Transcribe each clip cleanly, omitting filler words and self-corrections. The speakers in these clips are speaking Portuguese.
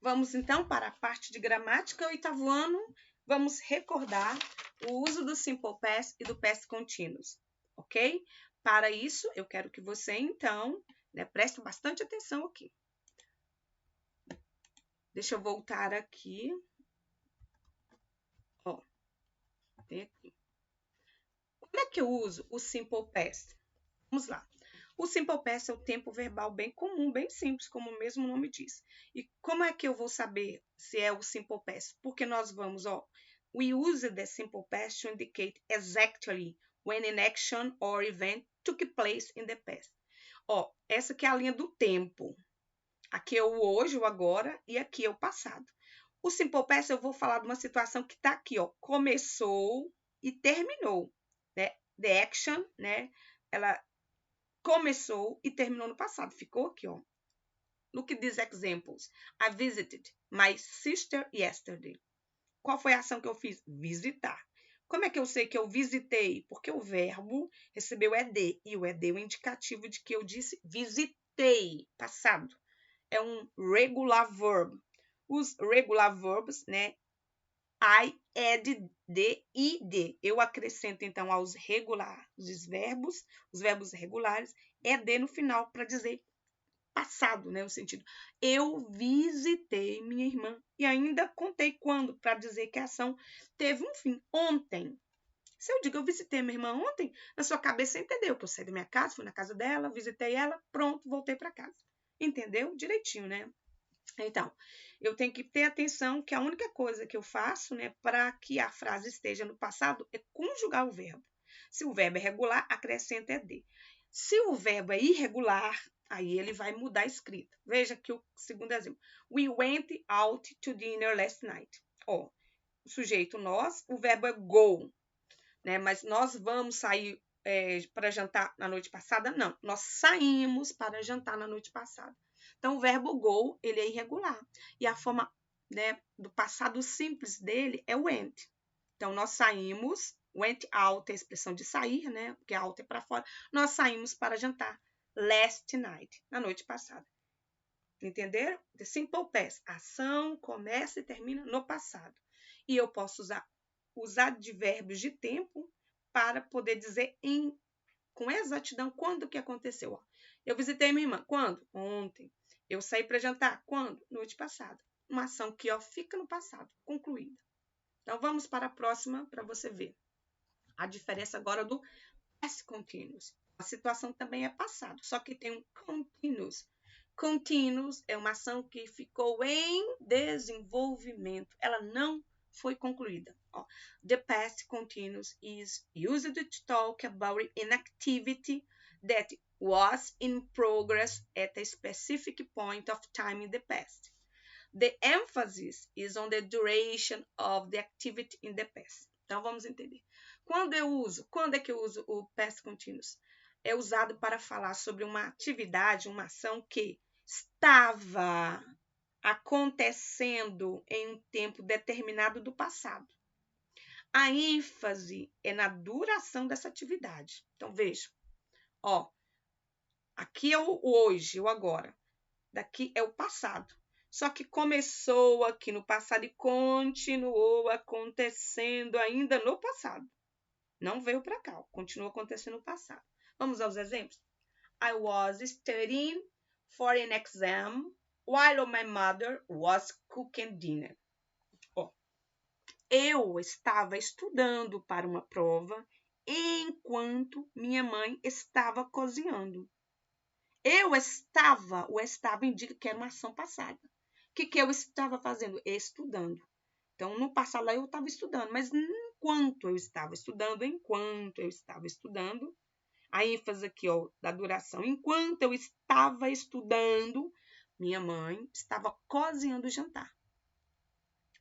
Vamos, então, para a parte de gramática, oitavo ano. Vamos recordar o uso do Simple Past e do Past Continuous, ok? Para isso, eu quero que você, então, preste bastante atenção aqui. Deixa eu voltar aqui. Ó, tem aqui. Como é que eu uso o Simple Past? Vamos lá. O Simple Past é o tempo verbal bem comum, bem simples, como o mesmo nome diz. E como é que eu vou saber se é o Simple Past? Porque nós vamos, we use the Simple Past to indicate exactly when an action or event took place in the past. Essa aqui é a linha do tempo. Aqui é o hoje, o agora, e aqui é o passado. O Simple Past eu vou falar de uma situação que está aqui, começou e terminou, né? The action, né? Ela começou e terminou no passado. Ficou aqui, ó. Look at these examples. I visited my sister yesterday. Qual foi a ação que eu fiz? Visitar. Como é que eu sei que eu visitei? Porque o verbo recebeu ED. E o ED é o indicativo de que eu disse visitei. Passado. É um regular verb. Os regular verbs, né? I add the id. Eu acrescento, então, aos os verbos regulares, ed no final para dizer passado, né? No sentido, eu visitei minha irmã e ainda contei quando, para dizer que a ação teve um fim, ontem. Se eu digo eu visitei minha irmã ontem, na sua cabeça você entendeu que eu saí da minha casa, fui na casa dela, visitei ela, pronto, voltei para casa. Entendeu? Direitinho, né? Então, eu tenho que ter atenção que a única coisa que eu faço, né, para que a frase esteja no passado é conjugar o verbo. Se o verbo é regular, acrescenta ED. Se o verbo é irregular, aí ele vai mudar a escrita. Veja aqui o segundo exemplo. We went out to dinner last night. O sujeito nós, o verbo é go, né? Mas nós vamos sair para jantar na noite passada? Não, nós saímos para jantar na noite passada. Então, o verbo go, ele é irregular. E a forma, né, do passado simples dele é went. Então, nós saímos, went out é a expressão de sair, né? Porque out é para fora. Nós saímos para jantar last night, na noite passada. Entenderam? The simple past. Ação começa e termina no passado. E eu posso usar os advérbios de tempo para poder dizer com exatidão quando que aconteceu. Eu visitei minha irmã. Quando? Ontem. Eu saí para jantar. Quando? Noite passada. Uma ação que fica no passado, concluída. Então, vamos para a próxima para você ver a diferença agora do past continuous. A situação também é passado, só que tem um continuous. Continuous é uma ação que ficou em desenvolvimento. Ela não foi concluída. The past continuous is used to talk about an activity that was in progress at a specific point of time in the past. The emphasis is on the duration of the activity in the past. Então, vamos entender. Quando é que eu uso o past continuous? É usado para falar sobre uma atividade, uma ação que estava acontecendo em um tempo determinado do passado. A ênfase é na duração dessa atividade. Então, veja. Aqui é o hoje, o agora. Daqui é o passado. Só que começou aqui no passado e continuou acontecendo ainda no passado. Não veio para cá, continuou acontecendo no passado. Vamos aos exemplos? I was studying for an exam while my mother was cooking dinner. Eu estava estudando para uma prova enquanto minha mãe estava cozinhando. O estava indica que era uma ação passada. O que eu estava fazendo? Estudando. Então, no passado lá eu estava estudando, mas enquanto eu estava estudando, a ênfase aqui, da duração, enquanto eu estava estudando, minha mãe estava cozinhando o jantar.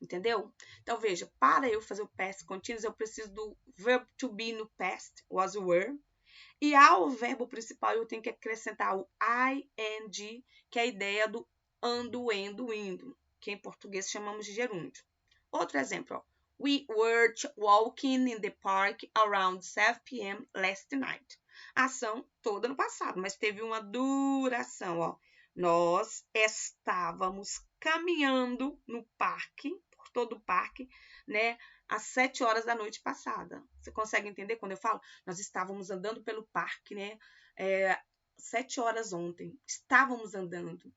Entendeu? Então, veja, para eu fazer o past continuous, eu preciso do verb to be no past, was, were. E ao verbo principal, eu tenho que acrescentar o ing, que é a ideia do ando, endo, indo, que em português chamamos de gerúndio. Outro exemplo, we were walking in the park around 7 p.m. last night. Ação toda no passado, mas teve uma duração, Nós estávamos caminhando no parque, por todo o parque, né, às 7 horas da noite passada. Você consegue entender quando eu falo? Nós estávamos andando pelo parque, né, 7 horas ontem. Estávamos andando,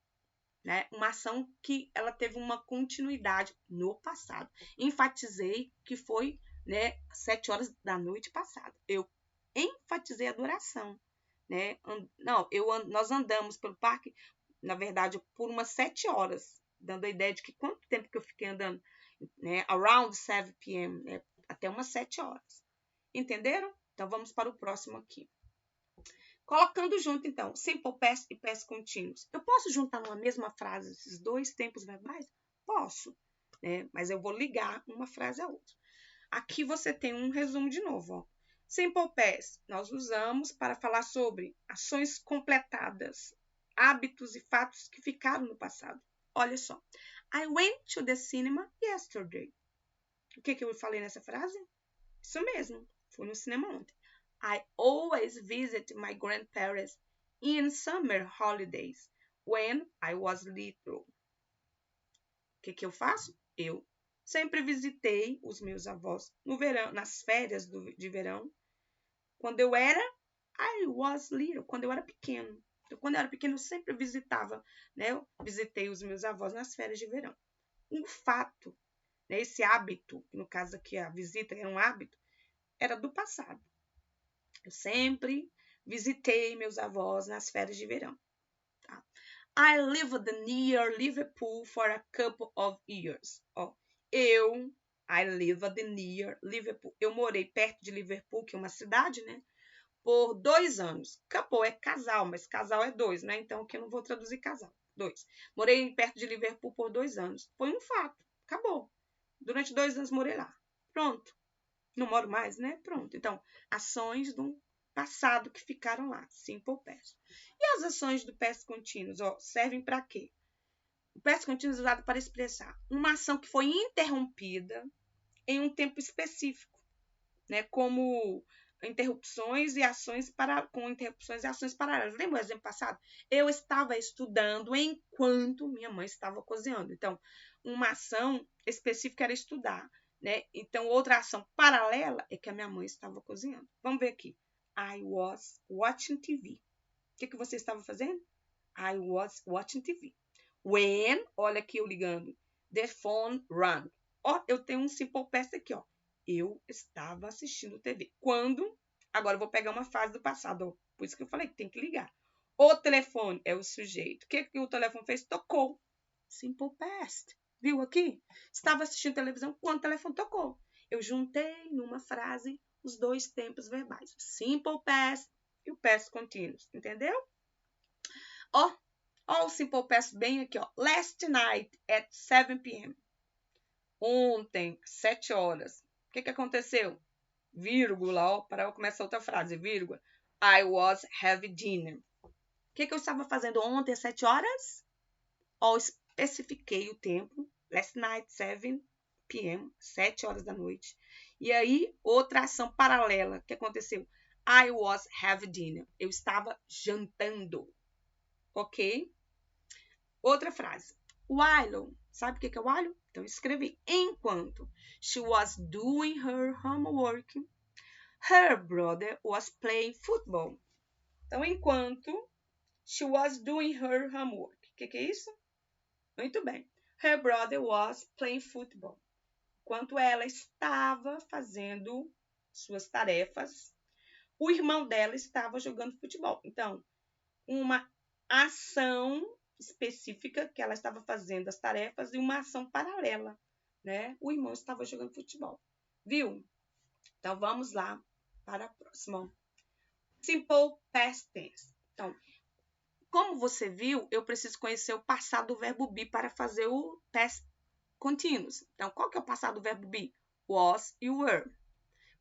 né, uma ação que ela teve uma continuidade no passado. Enfatizei que foi, né, 7 horas da noite passada. Eu enfatizei a duração, né? Nós andamos pelo parque, na verdade, por umas 7 horas, dando a ideia de que quanto tempo que eu fiquei andando, né? Around 7 p.m., né? Até umas 7 horas. Entenderam? Então, vamos para o próximo aqui. Colocando junto, então, simple past e past continuous. Eu posso juntar numa mesma frase esses dois tempos verbais? Posso, né? Mas eu vou ligar uma frase à outra. Aqui você tem um resumo de novo, ó. Simple past nós usamos para falar sobre ações completadas, hábitos e fatos que ficaram no passado. Olha só. I went to the cinema yesterday. O que eu falei nessa frase? Isso mesmo. Fui no cinema ontem. I always visit my grandparents in summer holidays when I was little. O que eu faço? Eu sempre visitei os meus avós no verão, nas férias de verão, quando eu era I was little, quando eu era pequeno. Então, quando eu era pequeno, eu sempre visitava, né? Eu visitei os meus avós nas férias de verão. Um fato, né? Esse hábito, no caso aqui a visita era um hábito, era do passado. Eu sempre visitei meus avós nas férias de verão. Tá? I lived near Liverpool for a couple of years. Ó, I lived near Liverpool. Eu morei perto de Liverpool, que é uma cidade, né? Por 2 anos. Couple é casal, mas casal é 2, né? Então aqui eu não vou traduzir casal. 2. Morei perto de Liverpool por 2 anos. Foi um fato. Acabou. Durante 2 anos morei lá. Pronto. Não moro mais, né? Pronto. Então, ações do passado que ficaram lá. Simple past. E as ações do past continuous, ó, servem para quê? O past continuous é usado para expressar uma ação que foi interrompida em um tempo específico, né? Como interrupções e ações com interrupções e ações paralelas. Lembra o exemplo passado? Eu estava estudando enquanto minha mãe estava cozinhando. Então, uma ação específica era estudar. Né? Então, outra ação paralela é que a minha mãe estava cozinhando. Vamos ver aqui. I was watching TV. O que você estava fazendo? I was watching TV. When, olha aqui eu ligando, the phone rang. Ó, eu tenho um simple past aqui, ó. Eu estava assistindo TV. Quando? Agora eu vou pegar uma fase do passado, ó. Por isso que eu falei que tem que ligar. O telefone é o sujeito. O que o telefone fez? Tocou. Simple past. Viu aqui? Estava assistindo televisão quando o telefone tocou. Eu juntei numa frase os dois tempos verbais. Simple past e o past continuous. Entendeu? Ó, o simple past bem aqui, ó. Last night at 7 p.m. Ontem, 7 horas. O que aconteceu? Vírgula, ó, para começar outra frase, vírgula. I was having dinner. O que eu estava fazendo ontem às 7 horas? Ó, especifiquei o tempo. Last night, 7 p.m., 7 horas da noite. E aí, outra ação paralela. O que aconteceu? I was having dinner. Eu estava jantando. Ok? Outra frase. While. Sabe o que é while? Então, escrevi. Enquanto she was doing her homework, her brother was playing football. Então, enquanto she was doing her homework. O que é isso? Muito bem. Her brother was playing football. Enquanto ela estava fazendo suas tarefas, o irmão dela estava jogando futebol. Então, uma ação específica que ela estava fazendo as tarefas e uma ação paralela, né? O irmão estava jogando futebol. Viu? Então, vamos lá para a próxima. Simple past tense. Então, como você viu, eu preciso conhecer o passado do verbo be para fazer o past continuous. Então, qual que é o passado do verbo be? Was e were.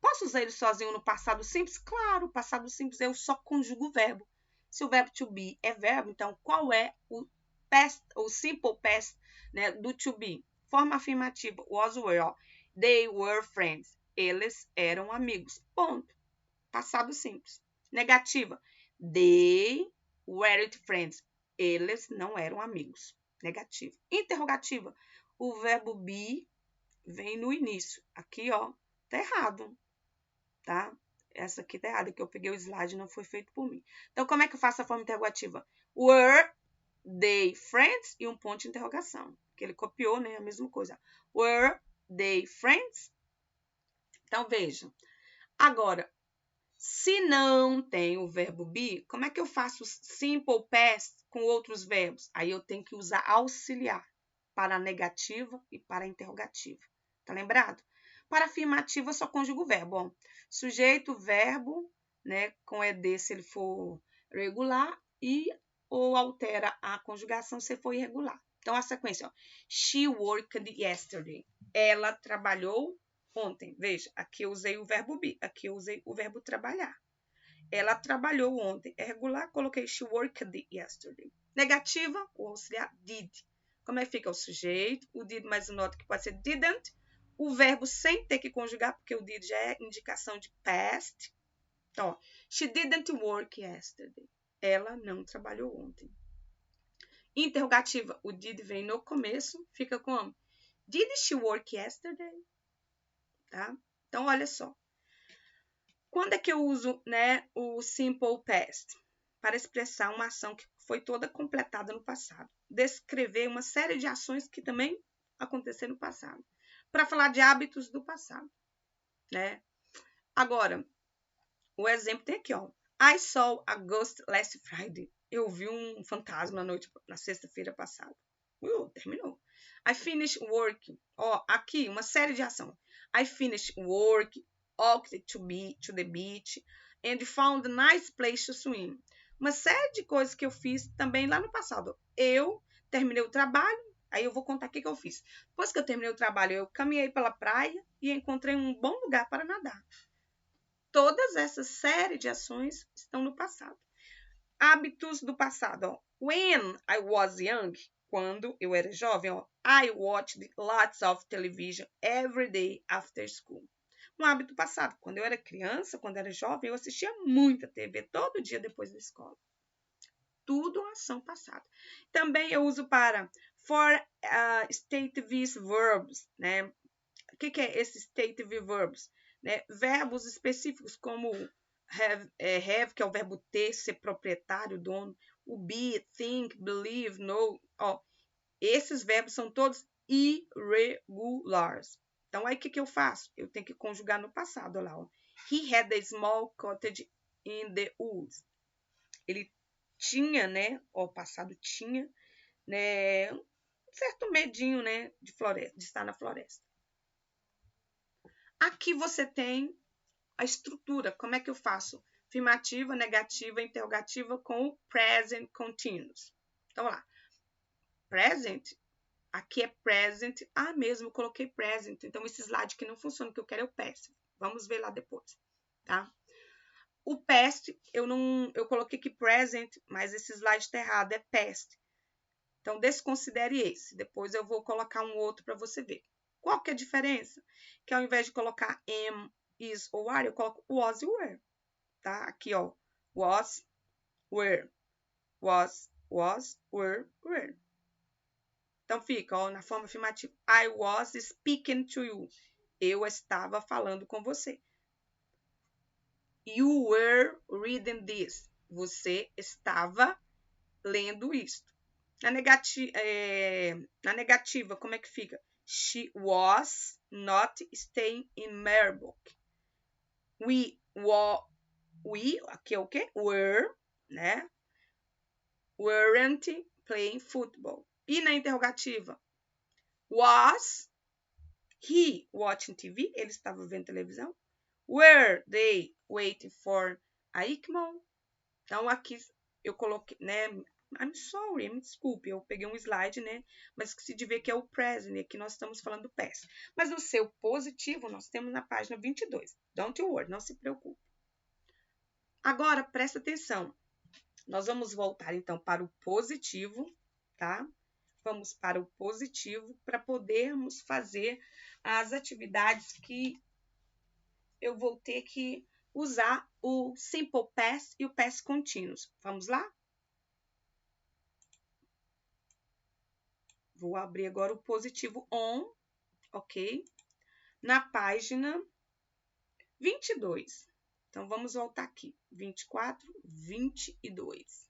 Posso usar ele sozinho no passado simples? Claro, o passado simples eu só conjugo o verbo. Se o verbo to be é verbo, então qual é o past, o simple past, né, do to be? Forma afirmativa, was, were. Ó. They were friends. Eles eram amigos. Ponto. Passado simples. Negativa. They weren't friends. Eles não eram amigos. negativa. Interrogativa, o verbo be vem no início. Aqui, ó, tá errado, tá? Essa aqui tá errada, que eu peguei o slide, não foi feito por mim. Então, como é que eu faço a forma interrogativa? Were they friends? E um ponto de interrogação. Que ele copiou, né? A mesma coisa. Were they friends? Então, vejam. Agora, se não tem o verbo be, como é que eu faço simple past com outros verbos? Aí eu tenho que usar auxiliar para a negativa e para a interrogativa. Tá lembrado? Para a afirmativa, só conjugo o verbo. Ó, sujeito, verbo, né, com ed se ele for regular e ou altera a conjugação se for irregular. Então, a sequência, ó. She worked yesterday. Ela trabalhou ontem. Veja, aqui eu usei o verbo be, aqui eu usei o verbo trabalhar. Ela trabalhou ontem. É regular, coloquei she worked yesterday. Negativa, o auxiliar did. Como é que fica o sujeito? O did mais o not, que pode ser didn't. O verbo sem ter que conjugar, porque o did já é indicação de past. Então, ó, she didn't work yesterday. Ela não trabalhou ontem. Interrogativa, o did vem no começo, fica como? Did she work yesterday? Tá? Então, olha só. Quando é que eu uso, né, o simple past? Para expressar uma ação que foi toda completada no passado. Descrever uma série de ações que também aconteceram no passado. Para falar de hábitos do passado, né? Agora, o exemplo tem aqui, ó. I saw a ghost last Friday. Eu vi um fantasma na sexta-feira passada. Terminou. I finished work. Ó, aqui, uma série de ação. I finished work, walked to the beach, and found a nice place to swim. Uma série de coisas que eu fiz também lá no passado. Eu terminei o trabalho, aí eu vou contar o que eu fiz. Depois que eu terminei o trabalho, eu caminhei pela praia e encontrei um bom lugar para nadar. Todas essas série de ações estão no passado. Hábitos do passado, ó. When I was young, quando eu era jovem, ó, I watched lots of television every day after school. Um hábito passado. Quando eu era criança, quando eu era jovem, eu assistia muita TV todo dia depois da escola. Tudo ação passada. Também eu uso para for stative verbs, né? O que é esses stative verbs? Né? Verbos específicos como have, que é o verbo ter, ser proprietário, dono, o be, think, believe, know. Ó, esses verbos são todos irregulares. Então, aí o que eu faço? Eu tenho que conjugar no passado. Olha lá, ó. He had a small cottage in the woods. Ele tinha, né? Ó, o passado tinha, né? Um certo medinho, né? De estar na floresta. Aqui você tem a estrutura. Como é que eu faço? Afirmativa, negativa, interrogativa com o present continuous. Então, lá. Present, aqui é present. Ah, mesmo, eu coloquei present. Então, esse slide que não funciona, o que eu quero é o past. Vamos ver lá depois, tá? O past, eu coloquei aqui present, mas esse slide está errado, é past. Então, desconsidere esse. Depois eu vou colocar um outro para você ver. Qual que é a diferença? Que ao invés de colocar am, is ou are, eu coloco was e were. Tá? Aqui, ó. Was, were. Was, were. Então, fica, ó, na forma afirmativa. I was speaking to you. Eu estava falando com você. You were reading this. Você estava lendo isto. Na negativa, como é que fica? She was not staying in Merbok. Aqui é o quê? Were, né? Weren't playing football. E na interrogativa? Was he watching TV? Ele estava vendo televisão. Were they waiting for a ICMO? Então, aqui eu coloquei, né? I'm sorry, me desculpe, eu peguei um slide, né? Mas esqueci de ver que é o present, aqui nós estamos falando do past. Mas o seu positivo nós temos na página 22. Don't you worry, não se preocupe. Agora, presta atenção. Nós vamos voltar, então, para o positivo, tá? Vamos para o positivo para podermos fazer as atividades que eu vou ter que usar o simple past e o past continuous. Vamos lá? Vou abrir agora o positivo on, ok? Na página 22. Então, vamos voltar aqui. 24, 22.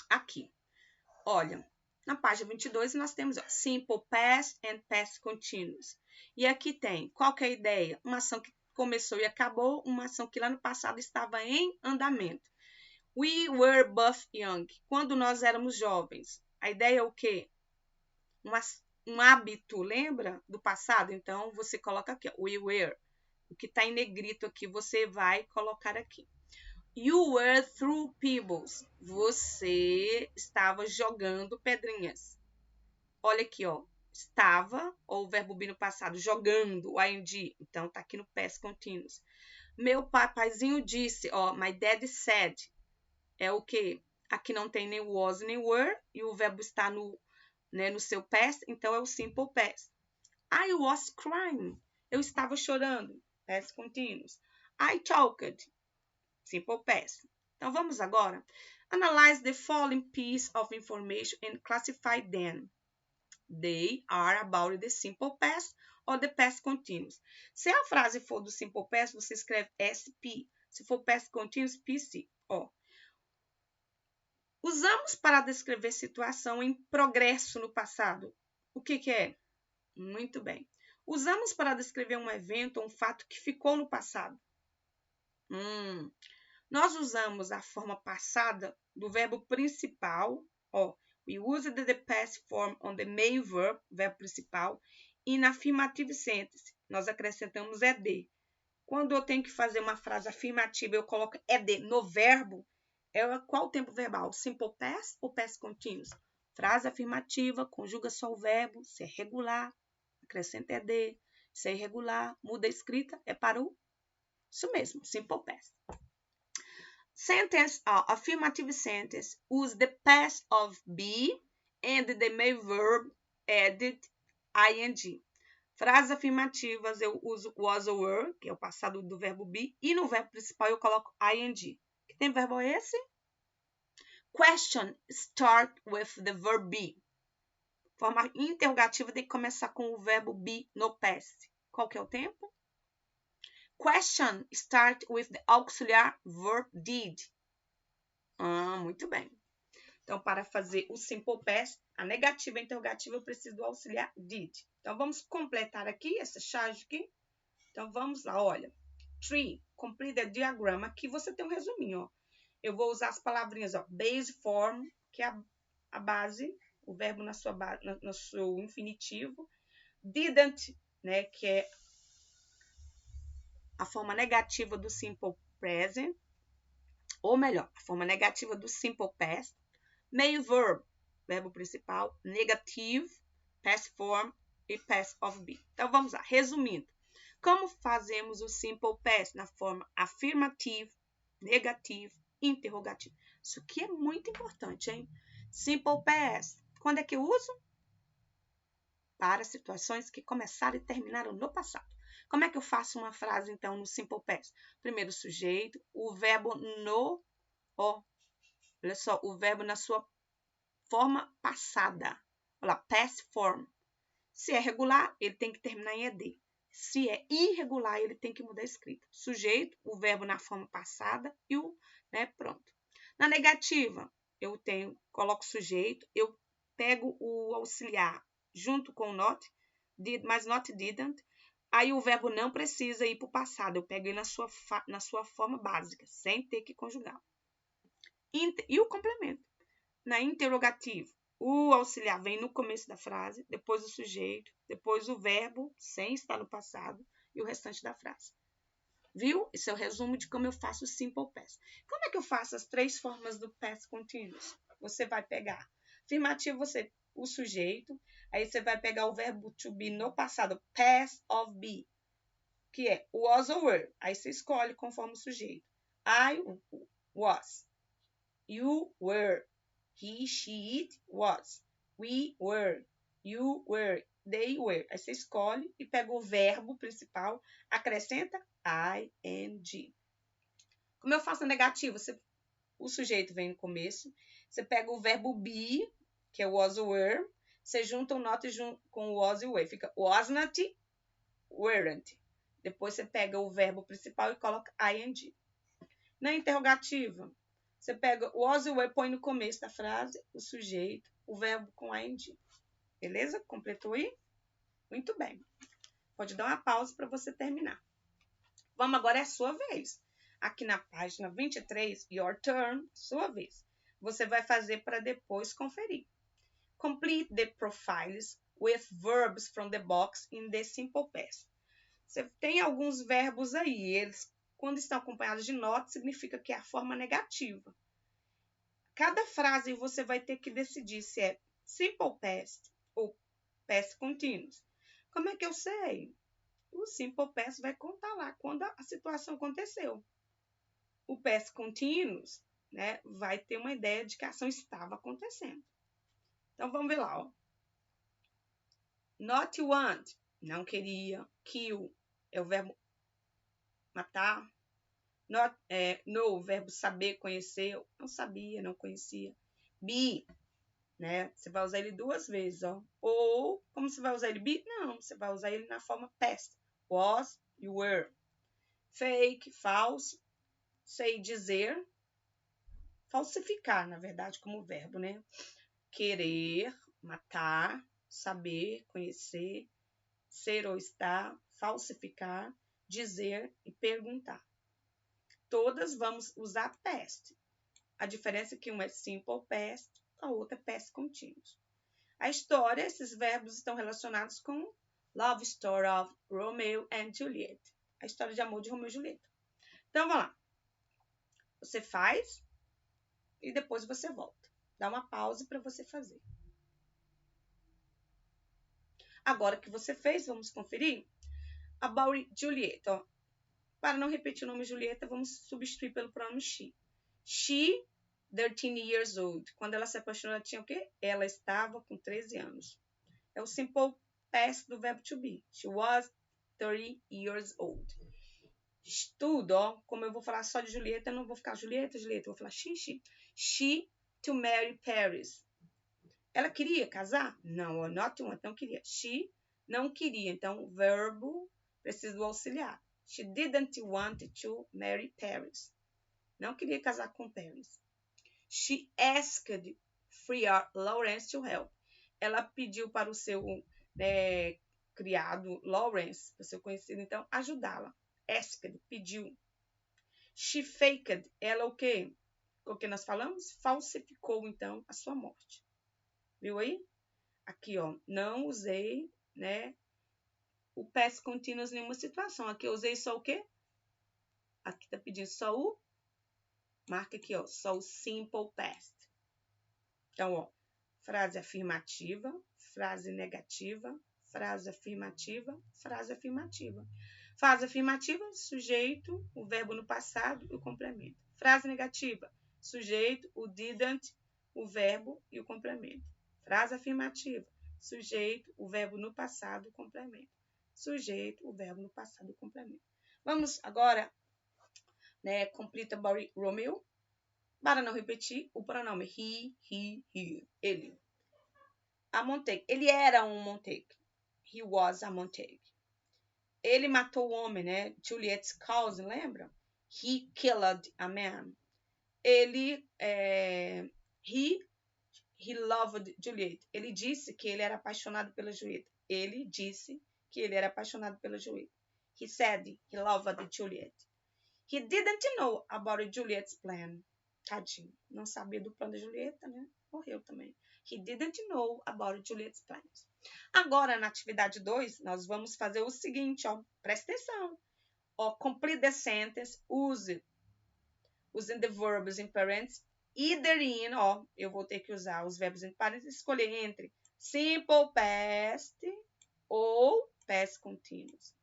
Aqui. Olha, na página 22 nós temos ó, Simple Past and Past Continuous. E aqui tem, qual que é a ideia? Uma ação que começou e acabou, uma ação que lá no passado estava em andamento. We were both young. Quando nós éramos jovens. A ideia é o quê? Um hábito, lembra? Do passado. Então, você coloca aqui, ó, we were. O que está em negrito aqui, você vai colocar aqui. You were through pebbles. Você estava jogando pedrinhas. Olha aqui, ó. Estava, ou o verbo be no passado, jogando, o ing. Então, tá aqui no past continuous. Meu papaizinho disse, ó, my dad said. É o quê? Aqui não tem nem was nem were, e o verbo está no seu past, então é o simple past. I was crying. Eu estava chorando. Past continuous. I talked. Simple past. Então, vamos agora. Analyze the following piece of information and classify them. They are about the simple past or the past continuous. Se a frase for do simple past, você escreve SP. Se for past continuous, PC. Ó. Usamos para descrever situação em progresso no passado. O que é? Muito bem. Usamos para descrever um evento ou um fato que ficou no passado. Nós usamos a forma passada do verbo principal. Ó, we used the past form on the main verb, verbo principal, e na affirmative sentence. Nós acrescentamos ed. Quando eu tenho que fazer uma frase afirmativa, eu coloco ed no verbo. Qual o tempo verbal? Simple past ou past continuous? Frase afirmativa, conjuga só o verbo, se é regular, acrescenta ed. Se é irregular, muda a escrita, é para o... Isso mesmo, simple past. Sentence, affirmative sentence, use the past of be and the main verb added ing. Frases afirmativas eu uso was or were, que é o passado do verbo be, e no verbo principal eu coloco ing. Que tem verbo esse? Question start with the verb be. Forma interrogativa tem que começar com o verbo be no past. Qual que é o tempo? Question start with the auxiliar verb did. Muito bem. Então, para fazer o simple past, a negativa e a interrogativa, eu preciso do auxiliar did. Então, vamos completar aqui essa charge aqui. Então, vamos lá, olha. 3. Complete the diagram. Aqui você tem um resuminho, ó. Eu vou usar as palavrinhas, ó. Base form, que é a base, o verbo no seu infinitivo. Didn't, né, que é a forma negativa do simple present. Ou melhor, a forma negativa do simple past. Main verb, verbo principal, negative, past form e past of be. Então, vamos lá. Resumindo, como fazemos o simple past na forma afirmativa, negativa, interrogativa? Isso aqui é muito importante, hein? Simple past. Quando é que eu uso? Para situações que começaram e terminaram no passado. Como é que eu faço uma frase, então, no simple past? Primeiro sujeito, o verbo no, ó. Olha só, o verbo na sua forma passada. Olha lá, past form. Se é regular, ele tem que terminar em ed. Se é irregular, ele tem que mudar a escrita. Sujeito, o verbo na forma passada e o, né, pronto. Na negativa, eu coloco sujeito, eu pego o auxiliar junto com o not, did, mas not didn't. Aí o verbo não precisa ir para o passado, eu pego ele na sua forma básica, sem ter que conjugar. E o complemento. Na interrogativa, o auxiliar vem no começo da frase, depois o sujeito, depois o verbo, sem estar no passado, e o restante da frase. Viu? Esse é o resumo de como eu faço o simple past. Como é que eu faço as 3 formas do past continuous? Você vai pegar afirmativo, o sujeito, aí você vai pegar o verbo to be no passado, past of be, que é was or were. Aí você escolhe conforme o sujeito. I was. You were. He, she, it was. We were. You were. they were. Aí você escolhe e pega o verbo principal, acrescenta ing. Como eu faço a negativa? O sujeito vem no começo, você pega o verbo be, que é was or were, você junta o not com o was e were, fica was not, weren't. Depois você pega o verbo principal e coloca ing. Na interrogativa, você pega o was e were, põe no começo da frase, o sujeito, o verbo com ing. Beleza? Completou aí? Muito bem. Pode dar uma pausa para você terminar. Vamos agora, é a sua vez. Aqui na página 23, your turn, sua vez. Você vai fazer para depois conferir. Complete the profiles with verbs from the box in the simple past. Você tem alguns verbos aí. Eles, quando estão acompanhados de not, significa que é a forma negativa. Cada frase você vai ter que decidir se é simple past ou past continuous. Como é que eu sei? O simple past vai contar lá quando a situação aconteceu. O past continuous, né, vai ter uma ideia de que a ação estava acontecendo. Então, vamos ver lá. Ó. Not want, não queria. Kill é o verbo matar. Not, know, o verbo saber, conhecer. Não sabia, não conhecia. Be, né, você vai usar ele duas vezes. Ó. Ou, como você vai usar ele? Be? Não, você vai usar ele na forma past. Was, you were. Fake, falso. Sei, dizer. Falsificar, na verdade, como verbo, né? Querer, matar, saber, conhecer, ser ou estar, falsificar, dizer e perguntar. Todas vamos usar past. A diferença é que uma é simple past, a outra é past continuous. A história, esses verbos estão relacionados com Love Story of Romeo and Juliet. A história de amor de Romeo e Julieta. Então, vamos lá. Você faz e depois você volta. Dá uma pausa para você fazer. Agora que você fez, vamos conferir? About Juliet. Ó. Para não repetir o nome Julieta, vamos substituir pelo pronome she. She, 13 years old. Quando ela se apaixonou, ela tinha o quê? Ela estava com 13 anos. É o simple past do verbo to be. She was 30 years old. Tudo, ó. Como eu vou falar só de Julieta, eu não vou ficar Julieta. Eu vou falar she. She to marry Paris. Ela queria casar? Não, not want, não queria. She não queria, então verbo precisa do auxiliar. She didn't want to marry Paris. Não queria casar com Paris. She asked Friar Lawrence to help. Ela pediu para o seu criado Lawrence, para o seu conhecido, então, ajudá-la. Asked, pediu. She faked, ela o quê? O que nós falamos? Falsificou, então, a sua morte. Viu aí? Aqui, ó, não usei, né, o past continuous em nenhuma situação. Aqui eu usei só o quê? Aqui tá pedindo só o, marca aqui, ó, só o simple past. Então, ó, frase afirmativa, frase negativa, frase afirmativa, frase afirmativa. Frase afirmativa, sujeito, o verbo no passado e o complemento. Frase negativa, sujeito, o didn't, o verbo e o complemento. Frase afirmativa, sujeito, o verbo no passado, o complemento. Sujeito, o verbo no passado, o complemento. Vamos agora, né, complete about Romeo. Para não repetir, o pronome he, ele. A Montague, ele era um Montague. He was a Montague. Ele matou o homem, né? Juliet's cousin, lembra? He killed a man. Ele, he loved Juliet. Ele disse que ele era apaixonado pela Julieta. Ele disse que ele era apaixonado pela Julieta. He said he loved Juliet. He didn't know about Juliet's plan. Tadinho. Não sabia do plano da Julieta, né? Morreu também. He didn't know about Juliet's plans. Agora, na atividade 2, nós vamos fazer o seguinte, ó. Presta atenção. Ó, complete the sentence, using the verbs in parents, either in, ó, eu vou ter que usar os verbos em parênteses, escolher entre simple past ou past continuous.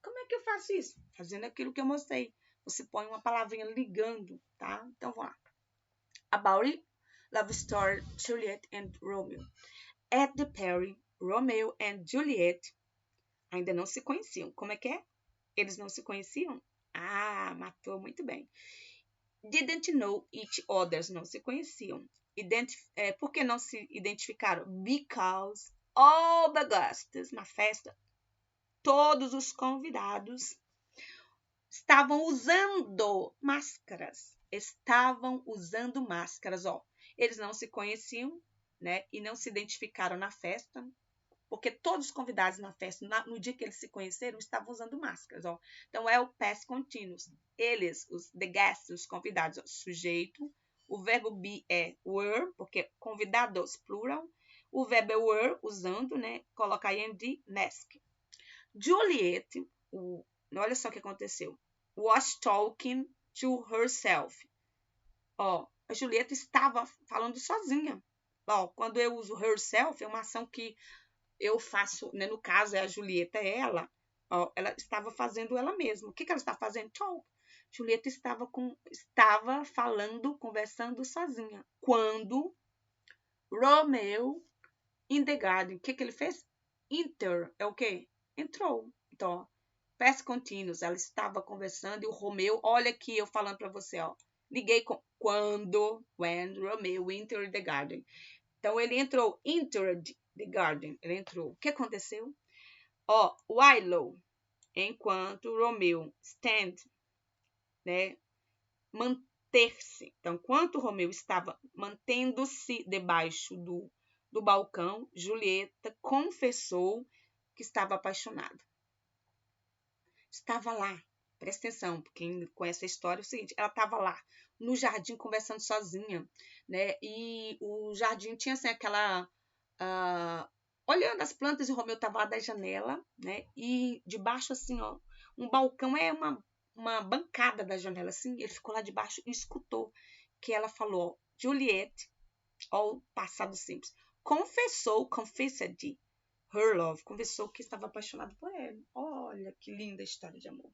Como é que eu faço isso? Fazendo aquilo que eu mostrei. Você põe uma palavrinha ligando, tá? Então, vamos lá. About it, love story, Juliet and Romeo. At the Perry, Romeo and Juliet ainda não se conheciam. Como é que é? Eles não se conheciam? Ah, matou muito bem. Didn't know each other, não se conheciam. Por que não se identificaram? Because all the guests na festa, todos os convidados estavam usando máscaras. Ó. Eles não se conheciam, né? E não se identificaram na festa, porque todos os convidados na festa, no dia que eles se conheceram, estavam usando máscaras, ó. Então, é o past continuous. Eles, the guests, os convidados, ó, sujeito. O verbo be é were, porque convidados, plural. O verbo é were, usando, né? Coloca ing, mask. Juliet, olha só o que aconteceu. Was talking to herself. Ó, a Julieta estava falando sozinha. Ó, quando eu uso herself, é uma ação que eu faço, né, no caso é a Julieta, é ela. Ó, ela estava fazendo ela mesma. O que ela está fazendo? Talk. Julieta estava falando, conversando sozinha. Quando Romeo in the garden, o que ele fez? Enter, é o quê? Entrou. Então, past continuous, ela estava conversando e o Romeu, olha aqui eu falando para você, ó. Liguei com when Romeo entered the garden. Então, ele entrou, entered the garden, ele entrou. O que aconteceu? Ó, while, enquanto Romeo, stand, né, manter-se. Então, enquanto Romeo estava mantendo-se debaixo do balcão, Julieta confessou que estava apaixonada. Estava lá, presta atenção, quem conhece a história é o seguinte, ela estava lá no jardim conversando sozinha, né? E o jardim tinha assim aquela olhando as plantas e o Romeu estava lá da janela, né? E debaixo assim, ó, um balcão é uma bancada da janela assim, ele ficou lá debaixo e escutou que ela falou, Juliet, ó, o passado simples, confessed her love, confessou que estava apaixonado por ele. Olha que linda história de amor.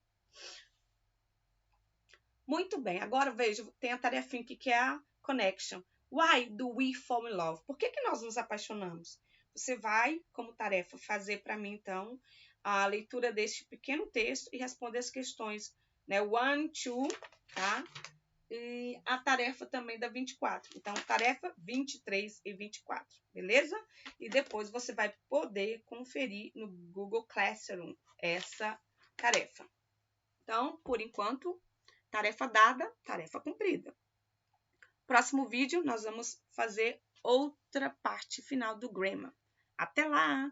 Muito bem, agora veja, tem a tarefinha aqui que é a connection. Why do we fall in love? Por que nós nos apaixonamos? Você vai, como tarefa, fazer para mim, então, a leitura deste pequeno texto e responder as questões, né? 1, 2, tá? E a tarefa também da 24. Então, tarefa 23 e 24, beleza? E depois você vai poder conferir no Google Classroom essa tarefa. Então, por enquanto, tarefa dada, tarefa cumprida. Próximo vídeo, nós vamos fazer outra parte final do Grammar. Até lá!